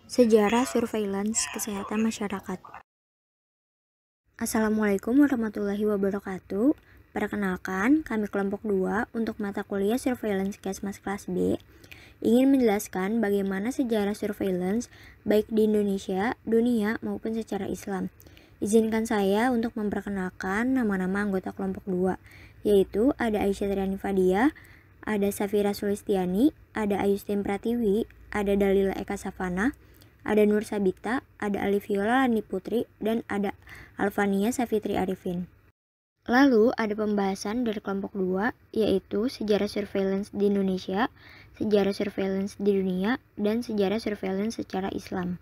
Sejarah Surveillance Kesehatan Masyarakat. Assalamualaikum warahmatullahi wabarakatuh. Perkenalkan, kami kelompok 2 untuk mata kuliah Surveillance Kesmas kelas B ingin menjelaskan bagaimana sejarah surveillance baik di Indonesia, dunia maupun secara Islam. Izinkan saya untuk memperkenalkan nama-nama anggota kelompok 2, yaitu ada Aisyah Triani Fadia, ada Safira Sulistiani, ada Ayustin Pratiwi, ada Dalila Eka Savana, ada Nur Sabita, ada Aliviola Lani Putri, dan ada Alvania Safitri Arifin. Lalu ada pembahasan dari kelompok 2, yaitu sejarah surveillance di Indonesia, sejarah surveillance di dunia, dan sejarah surveillance secara Islam.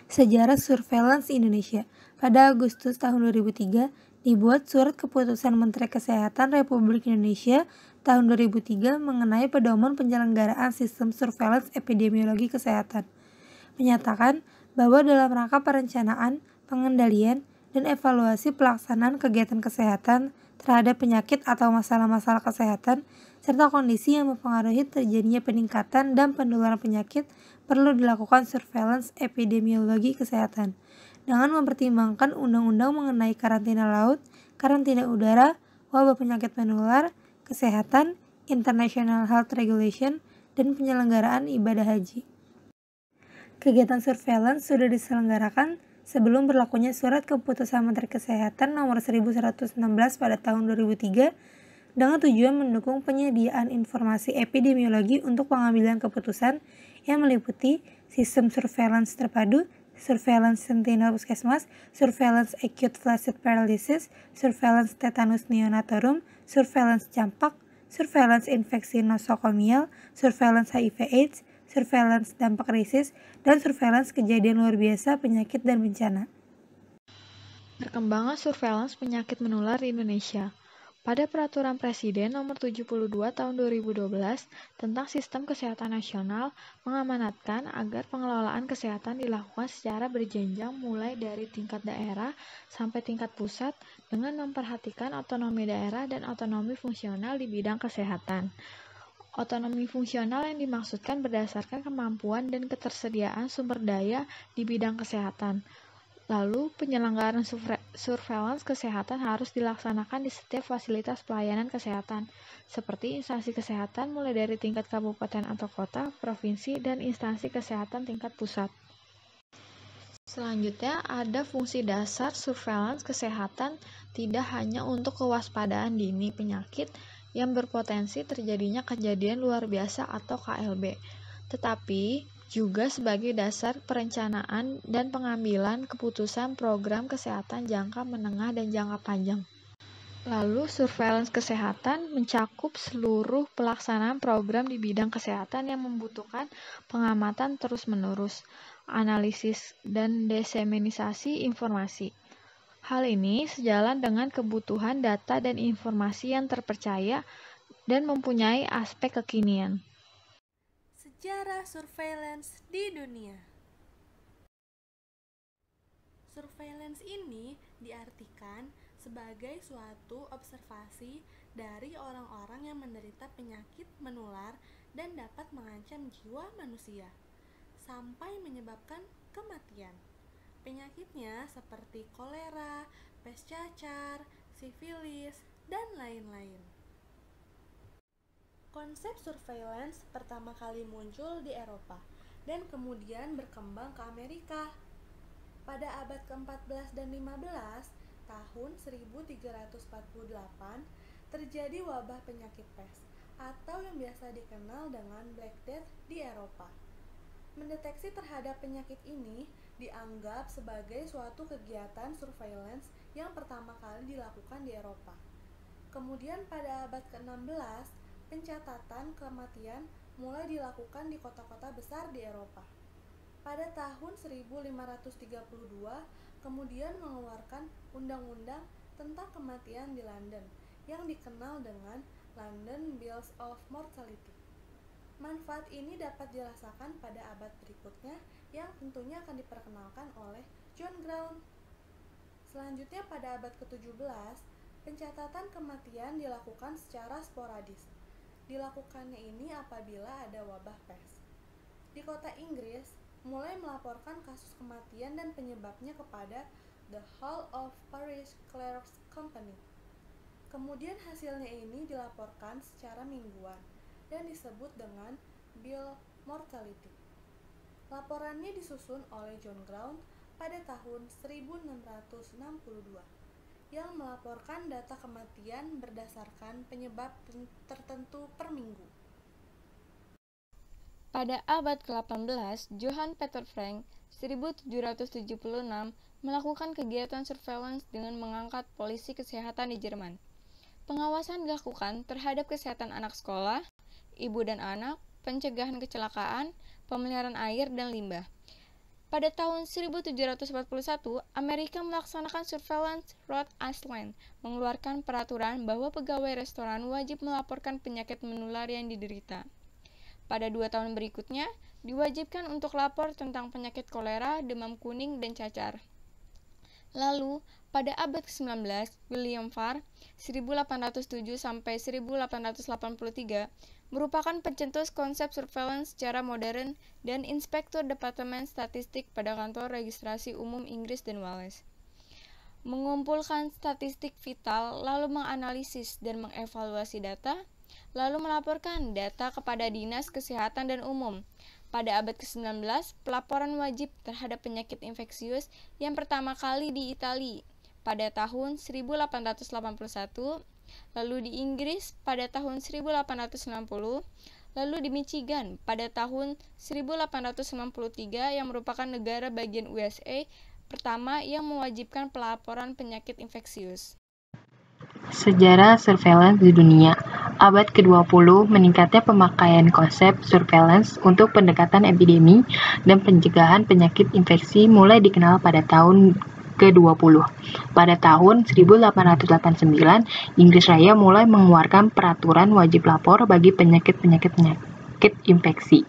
Sejarah Surveillance Indonesia. Pada Agustus tahun 2003, dibuat Surat Keputusan Menteri Kesehatan Republik Indonesia tahun 2003 mengenai pedoman penyelenggaraan sistem surveillance epidemiologi kesehatan. Menyatakan bahwa dalam rangka perencanaan, pengendalian, dan evaluasi pelaksanaan kegiatan kesehatan terhadap penyakit atau masalah-masalah kesehatan, serta kondisi yang mempengaruhi terjadinya peningkatan dan penularan penyakit, perlu dilakukan surveillance epidemiologi kesehatan dengan mempertimbangkan undang-undang mengenai karantina laut, karantina udara, wabah penyakit menular, kesehatan, International Health Regulation, dan penyelenggaraan ibadah haji. Kegiatan surveillance sudah diselenggarakan sebelum berlakunya Surat Keputusan Menteri Kesehatan nomor 1116 pada tahun 2003 dengan tujuan mendukung penyediaan informasi epidemiologi untuk pengambilan keputusan yang meliputi sistem surveillance terpadu, surveillance sentinel puskesmas, surveillance acute flaccid paralysis, surveillance tetanus neonatorum, surveillance campak, surveillance infeksi nosokomial, surveillance HIV/AIDS, surveillance dampak krisis, dan surveillance kejadian luar biasa, penyakit, dan bencana. Perkembangan surveillance penyakit menular di Indonesia. Pada Peraturan Presiden Nomor 72 Tahun 2012 tentang Sistem Kesehatan Nasional mengamanatkan agar pengelolaan kesehatan dilakukan secara berjenjang mulai dari tingkat daerah sampai tingkat pusat dengan memperhatikan otonomi daerah dan otonomi fungsional di bidang kesehatan. Otonomi fungsional yang dimaksudkan berdasarkan kemampuan dan ketersediaan sumber daya di bidang kesehatan. Lalu, penyelenggaraan surveillance kesehatan harus dilaksanakan di setiap fasilitas pelayanan kesehatan, seperti instansi kesehatan mulai dari tingkat kabupaten atau kota, provinsi, dan instansi kesehatan tingkat pusat. Selanjutnya, ada fungsi dasar surveillance kesehatan tidak hanya untuk kewaspadaan dini penyakit yang berpotensi terjadinya kejadian luar biasa atau KLB, tetapi juga sebagai dasar perencanaan dan pengambilan keputusan program kesehatan jangka menengah dan jangka panjang. Lalu, surveillance kesehatan mencakup seluruh pelaksanaan program di bidang kesehatan yang membutuhkan pengamatan terus-menerus, analisis, dan disseminasi informasi. Hal ini sejalan dengan kebutuhan data dan informasi yang terpercaya dan mempunyai aspek kekinian. Sejarah surveillance di dunia. Surveillance ini diartikan sebagai suatu observasi dari orang-orang yang menderita penyakit menular dan dapat mengancam jiwa manusia sampai menyebabkan kematian. Penyakitnya seperti kolera, pes cacar, sifilis, dan lain-lain. Konsep surveillance pertama kali muncul di Eropa dan kemudian berkembang ke Amerika. Pada abad ke-14 dan 15, tahun 1348, terjadi wabah penyakit pes atau yang biasa dikenal dengan Black Death di Eropa. Mendeteksi terhadap penyakit ini dianggap sebagai suatu kegiatan surveillance yang pertama kali dilakukan di Eropa. Kemudian pada abad ke-16, pencatatan kematian mulai dilakukan di kota-kota besar di Eropa. Pada tahun 1532, kemudian mengeluarkan undang-undang tentang kematian di London yang dikenal dengan London Bills of Mortality. Manfaat ini dapat dirasakan pada abad berikutnya yang tentunya akan diperkenalkan oleh John Brown. Selanjutnya pada abad ke-17, pencatatan kematian dilakukan secara sporadis. Dilakukannya ini apabila ada wabah pes. Di kota Inggris, mulai melaporkan kasus kematian dan penyebabnya kepada The Hall of Parish Clerks Company. Kemudian hasilnya ini dilaporkan secara mingguan dan disebut dengan Bill Mortality. Laporannya disusun oleh John Ground pada tahun 1662 yang melaporkan data kematian berdasarkan penyebab tertentu per minggu. Pada abad ke-18, Johann Peter Frank 1776 melakukan kegiatan surveillance dengan mengangkat polisi kesehatan di Jerman. Pengawasan dilakukan terhadap kesehatan anak sekolah, ibu dan anak, pencegahan kecelakaan, pemeliharaan air dan limbah. Pada tahun 1741, Amerika melaksanakan surveillance Rhode Island, mengeluarkan peraturan bahwa pegawai restoran wajib melaporkan penyakit menular yang diderita. Pada 2 tahun berikutnya, diwajibkan untuk lapor tentang penyakit kolera, demam kuning, dan cacar. Lalu, pada abad ke-19, William Farr 1807-1883 merupakan pencetus konsep surveillance secara modern dan inspektur Departemen Statistik pada kantor registrasi umum Inggris dan Wales. Mengumpulkan statistik vital, lalu menganalisis dan mengevaluasi data, lalu melaporkan data kepada Dinas Kesehatan dan Umum. Pada abad ke-19, pelaporan wajib terhadap penyakit infeksius yang pertama kali di Italia pada tahun 1881, lalu di Inggris pada tahun 1890, lalu di Michigan pada tahun 1893 yang merupakan negara bagian USA pertama yang mewajibkan pelaporan penyakit infeksius. Sejarah surveillance di dunia. Abad ke-20, meningkatnya pemakaian konsep surveillance untuk pendekatan epidemi dan pencegahan penyakit infeksi mulai dikenal pada tahun ke-20. Pada tahun 1889, Inggris Raya mulai mengeluarkan peraturan wajib lapor bagi penyakit infeksi.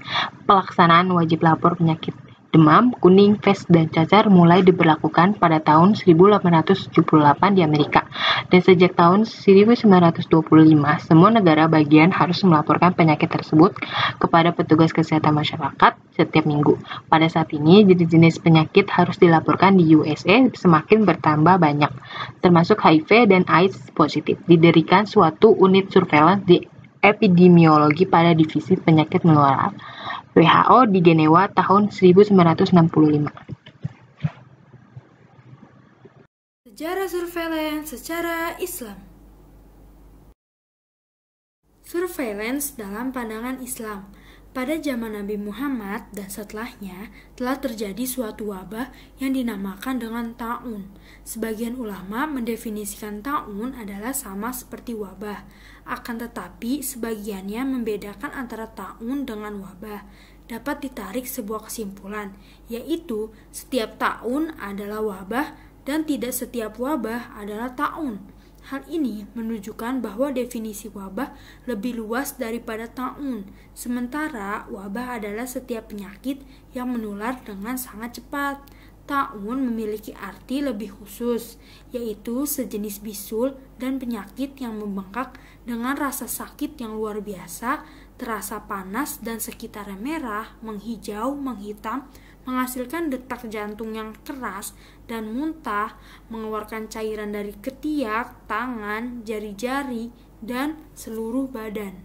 Pelaksanaan wajib lapor penyakit demam, kuning, pes, dan cacar mulai diberlakukan pada tahun 1878 di Amerika. Dan sejak tahun 1925, semua negara bagian harus melaporkan penyakit tersebut kepada petugas kesehatan masyarakat setiap minggu. Pada saat ini, jenis-jenis penyakit harus dilaporkan di USA semakin bertambah banyak, termasuk HIV dan AIDS positif. Didirikan suatu unit surveillance di epidemiologi pada divisi penyakit menular WHO di Jenewa tahun 1965. Sejarah surveillance secara Islam. Surveillance dalam pandangan Islam. Pada zaman Nabi Muhammad dan setelahnya telah terjadi suatu wabah yang dinamakan dengan ta'un. Sebagian ulama mendefinisikan ta'un adalah sama seperti wabah. Akan tetapi sebagiannya membedakan antara ta'un dengan wabah. Dapat ditarik sebuah kesimpulan, yaitu setiap ta'un adalah wabah dan tidak setiap wabah adalah ta'un. Hal ini menunjukkan bahwa definisi wabah lebih luas daripada ta'un, sementara wabah adalah setiap penyakit yang menular dengan sangat cepat. Ta'un memiliki arti lebih khusus, yaitu sejenis bisul dan penyakit yang membengkak dengan rasa sakit yang luar biasa, terasa panas dan sekitarnya merah, menghijau, menghitam, menghasilkan detak jantung yang keras dan muntah, mengeluarkan cairan dari ketiak, tangan, jari-jari, dan seluruh badan.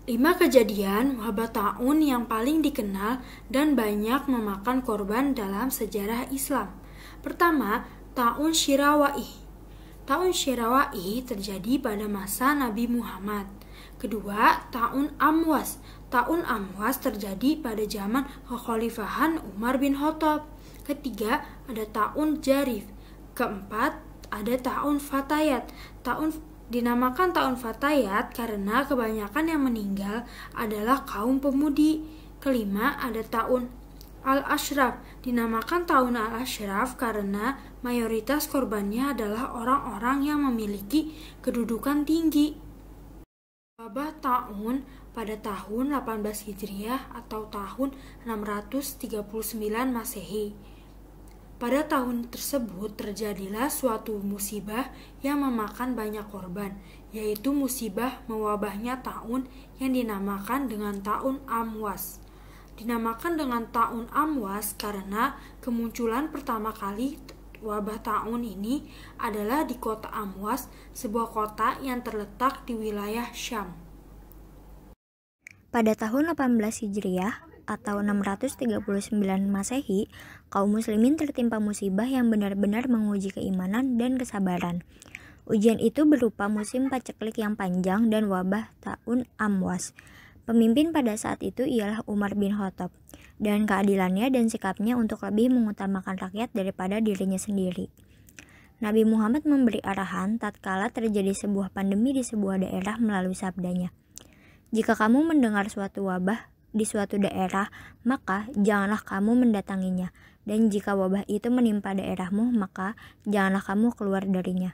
5 kejadian wabah ta'un yang paling dikenal dan banyak memakan korban dalam sejarah Islam. Pertama, ta'un Syirawaih. Ta'un Syirawaih terjadi pada masa Nabi Muhammad. Kedua, ta'un Amwas. Ta'un Amwas terjadi pada zaman kekhalifahan Umar bin Khattab. Ketiga, ada ta'un Jarif. Keempat, ada ta'un Fatayat. Dinamakan ta'un Fatayat karena kebanyakan yang meninggal adalah kaum pemudi. Kelima, ada ta'un Al-Ashraf. Dinamakan ta'un Al-Ashraf karena mayoritas korbannya adalah orang-orang yang memiliki kedudukan tinggi. Wabah ta'un pada tahun 18 Hijriah atau tahun 639 Masehi. Pada tahun tersebut terjadilah suatu musibah yang memakan banyak korban, yaitu musibah mewabahnya tahun yang dinamakan dengan tahun Amwas. Dinamakan dengan tahun Amwas karena kemunculan pertama kali wabah tahun ini adalah di kota Amwas, sebuah kota yang terletak di wilayah Syam. Pada tahun 18 Hijriah atau 639 Masehi, kaum muslimin tertimpa musibah yang benar-benar menguji keimanan dan kesabaran. Ujian itu berupa musim paceklik yang panjang dan wabah tahun Amwas. Pemimpin pada saat itu ialah Umar bin Khattab, dan keadilannya dan sikapnya untuk lebih mengutamakan rakyat daripada dirinya sendiri. Nabi Muhammad memberi arahan tatkala terjadi sebuah pandemi di sebuah daerah melalui sabdanya, "Jika kamu mendengar suatu wabah di suatu daerah, maka janganlah kamu mendatanginya, dan jika wabah itu menimpa daerahmu, maka janganlah kamu keluar darinya."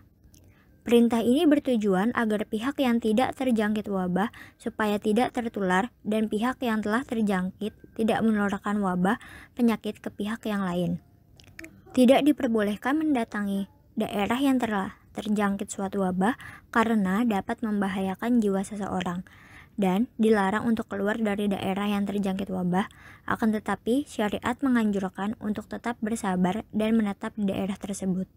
Perintah ini bertujuan agar pihak yang tidak terjangkit wabah supaya tidak tertular, dan pihak yang telah terjangkit tidak menularkan wabah penyakit ke pihak yang lain. Tidak diperbolehkan mendatangi daerah yang telah terjangkit suatu wabah karena dapat membahayakan jiwa seseorang, dan dilarang untuk keluar dari daerah yang terjangkit wabah. Akan tetapi, syariat menganjurkan untuk tetap bersabar dan menetap di daerah tersebut.